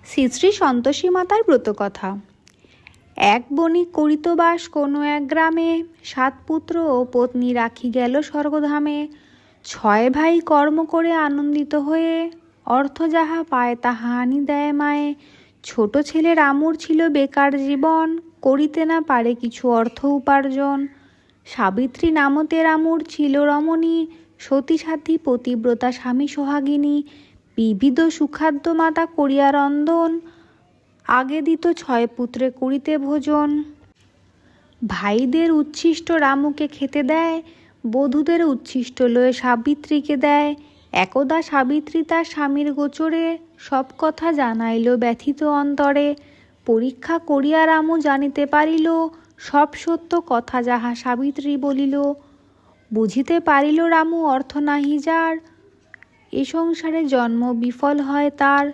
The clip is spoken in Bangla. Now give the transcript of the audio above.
শ্রী শ্রী সন্তোষী মাতার ব্রতকথা। এক বণিক করিত বাস কোনো এক গ্রামে, 7 পুত্র ও পত্নী রাখি গেল স্বর্গধামে। 6 ভাই কর্ম করে আনন্দিত হয়ে, অর্থ যাহা পায় তাহা আনি দেয় মায়ে। ছোট ছেলে রামুর ছিল বেকার জীবন, করিতে না পারে কিছু অর্থ উপার্জন। সাবিত্রী নামতে রামুর ছিল রমণী, সতী সাধ্বী পতিব্রতা স্বামী সোহাগিনী। বিবিধ সুখাদ্য মাতা করিয়া রন্ধন, আগে দিত 6 পুত্রে করিতে ভোজন। ভাইদের উচ্ছিষ্ট রামুকে খেতে দেয়, বধূদের উচ্ছিষ্ট লয়ে সাবিত্রীকে দেয়। একদা সাবিত্রী তার স্বামীর গোচরে, সব কথা জানাইল ব্যথিত অন্তরে। পরীক্ষা করিয়া রামু জানিতে পারিল, সব সত্য কথা যাহা সাবিত্রী বলিল। বুঝিতে পারিল রামু অর্থ নাহি যার, এ সংসারে জন্ম বিফল হয় তার।